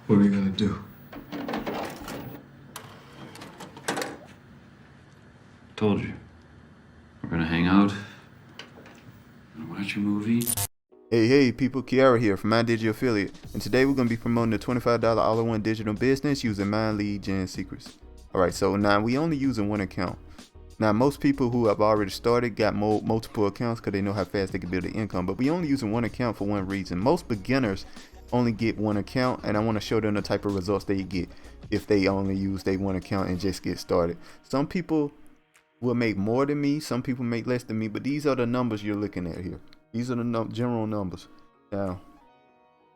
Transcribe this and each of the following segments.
What are we gonna do? Told you. We're gonna hang out. Gonna watch a movie. Hey people, Kiara here from Mind Digital Affiliate, and today we're going to be promoting the $25 all-in-one digital business using Mind Lead Gen Secrets. Alright, so now we only using one account. Now most people who have already started got multiple accounts because they know how fast they can build an income, but we only using one account for one reason. Most beginners only get one account, and I want to show them the type of results they get if they only use their one account and just get started. Some people will make more than me, some people make less than me, but these are the numbers you're looking at here. These are the general numbers now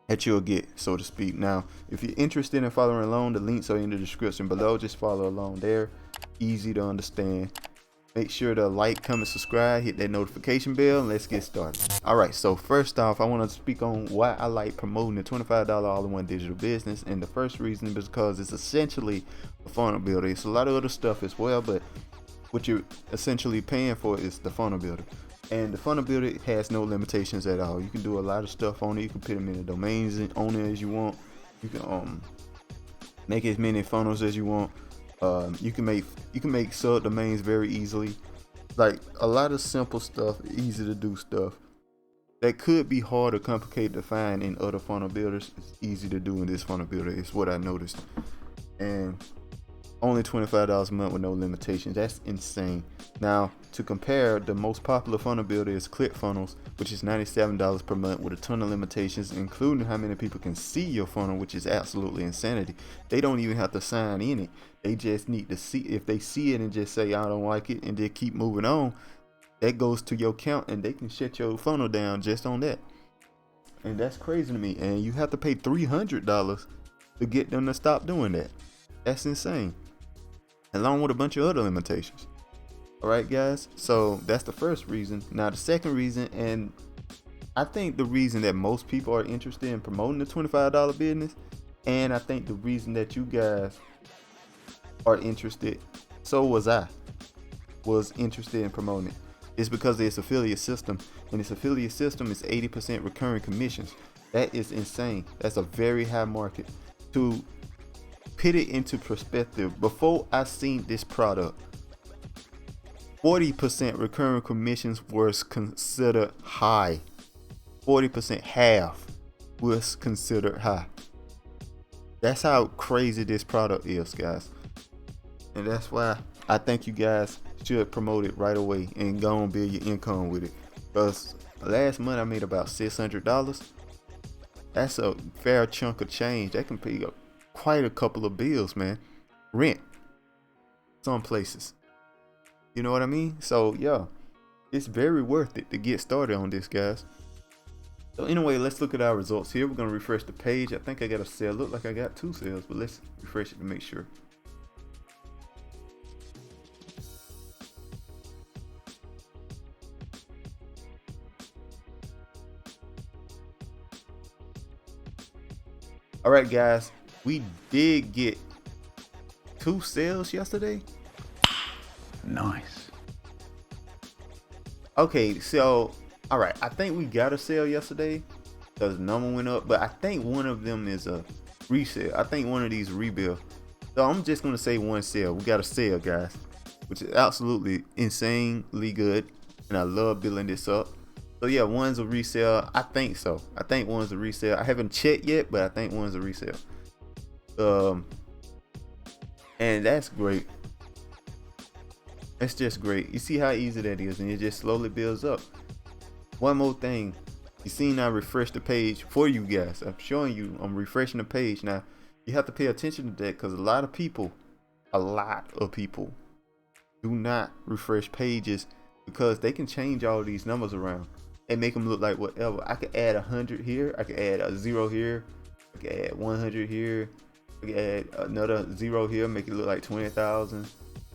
that you'll get, so to speak. Now, if you're interested in following along, the links are in the description below. Just follow along there. Easy to understand. Make sure to like, comment, subscribe, hit that notification bell, and let's get started. Alright, so first off, I want to speak on why I like promoting the $25 all-in-one digital business. And the first reason is because it's essentially a funnel builder. It's a lot of other stuff as well, but what you're essentially paying for is the funnel builder. And the funnel builder has no limitations at all. You can do a lot of stuff on it. You can put them in the domains on it as you want. You can make as many funnels as you want. You can make subdomains very easily. Like a lot of simple stuff, easy to do stuff that could be hard or complicated to find in other funnel builders. It's easy to do in this funnel builder. It's what I noticed. And only $25 a month with no limitations. That's insane. Now, to compare, the most popular funnel builder is ClickFunnels, which is $97 per month with a ton of limitations, including how many people can see your funnel, which is absolutely insanity. They don't even have to sign in it. They just need to see. If they see it and just say, I don't like it, and then keep moving on, that goes to your count, and they can shut your funnel down just on that. And that's crazy to me. And you have to pay $300 to get them to stop doing that. That's insane. Along with a bunch of other limitations. Alright guys, so that's the first reason. Now the second reason, and I think the reason that most people are interested in promoting the $25 business, and I think the reason that you guys are interested, so was interested in promoting it, is because of its affiliate system. And its affiliate system is 80% recurring commissions. That is insane. That's a very high market. To put it into perspective, before I seen this product, 40% recurring commissions was considered high. 40%, half, was considered high. That's how crazy this product is, guys. And that's why I think you guys should promote it right away and go and build your income with it. Because last month I made about $600. That's a fair chunk of change. That can pay up quite a couple of bills, man. Rent, some places. You know what I mean? So yeah, it's very worth it to get started on this, guys. So anyway, let's look at our results here. We're gonna refresh the page. I think I got a sale. Look like I got 2 sales, but let's refresh it to make sure. All right, guys, we did get 2 sales yesterday. Nice. Okay, so all right, I think we got a sale yesterday because the number went up, but I think one of them is a resale. I think one of these rebuild. So I'm just gonna say one sale. We got a sale, guys, which is absolutely insanely good, and I love building this up. So yeah, one's a resale. I think so. I think one's a resale. I haven't checked yet, but I think one's a resale. And that's great. That's just great. You see how easy that is, and it just slowly builds up. One more thing. You see, now refresh the page for you guys. I'm showing you, I'm refreshing the page. Now, you have to pay attention to that because a lot of people do not refresh pages because they can change all these numbers around and make them look like whatever. I could add 100 here. I could add a 0 here. I could add 100 here. I could add another 0 here, make it look like 20,000.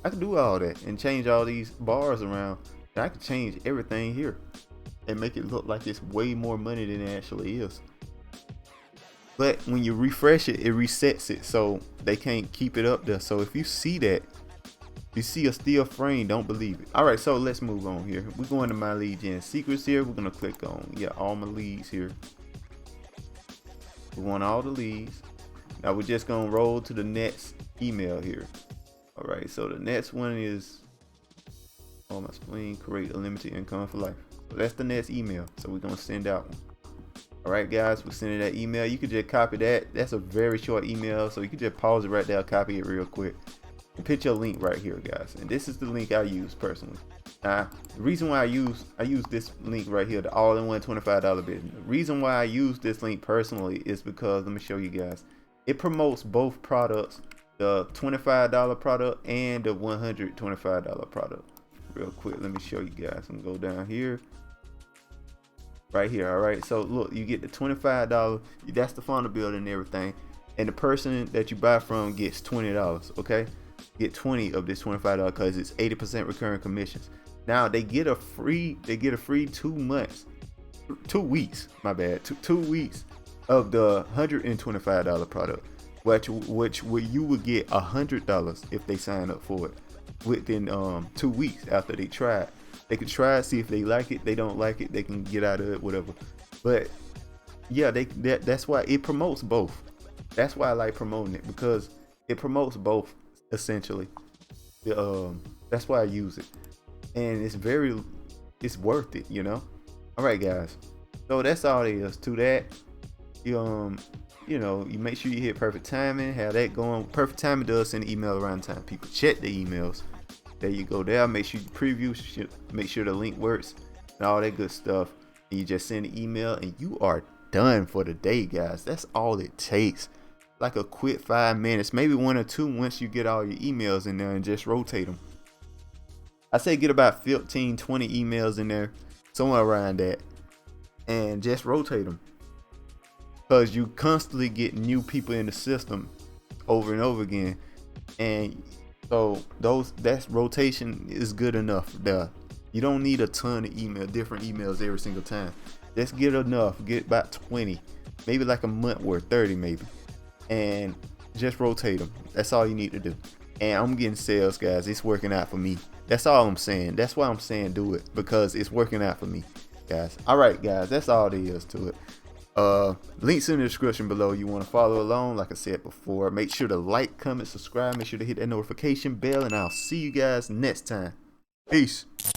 I could do all that and change all these bars around. And I could change everything here and make it look like it's way more money than it actually is. But when you refresh it, it resets it so they can't keep it up there. So if you see that, you see a still frame, don't believe it. All right, so let's move on here. We're going to Mind Lead Gen Secrets here. We're gonna click on all my leads here. We want all the leads. Now we're just gonna roll to the next email here. All right, so the next one is, oh my spleen, create a limited income for life. So that's the next email. So we're gonna send out one. All right, guys, we're sending that email. You could just copy that. That's a very short email, so you can just pause it right there, copy it real quick, and put your link right here, guys. And this is the link I use personally. Now, the reason why I use this link right here, the all-in-one $25 business. The reason why I use this link personally is because, let me show you guys. It promotes both products, the $25 product and the $125 product. Real quick, let me show you guys. I'm gonna go down here. Right here. All right, so look, you get the $25, that's the funnel builder and everything, and the person that you buy from gets $20. Okay, get 20 of this $25 because it's 80% recurring commissions. Now they get a free 2 weeks, my bad, two weeks of the $125 product, which you would get $100 if they sign up for it within 2 weeks after they try it. They can try it, see if they like it. They don't like it, they can get out of it, whatever. But yeah, that's why it promotes both. That's why I like promoting it, because it promotes both essentially. That's why I use it, and it's worth it, you know. All right, guys. So that's all there is to that. You know, you make sure you hit perfect timing. Have that going. Perfect timing does send an email around time. People check the emails. There you go. There, make sure you preview, make sure the link works and all that good stuff. And you just send an email and you are done for the day, guys. That's all it takes. Like a quick 5 minutes, maybe 1 or 2 once you get all your emails in there, and just rotate them. I say get about 15, 20 emails in there, somewhere around that, and just rotate them. Because you constantly get new people in the system over and over again. And so that rotation is good enough there. You don't need a ton of different emails every single time. Just get enough, get about 20, maybe like a month worth, 30 maybe, and just rotate them. That's all you need to do. And I'm getting sales, guys. It's working out for me. That's all I'm saying. That's why I'm saying do it, because it's working out for me, guys. All right, guys, that's all there is to it. Links in the description below. You want to follow along, like I said before. Make sure to like, comment, subscribe. Make sure to hit that notification bell, and I'll see you guys next time. Peace.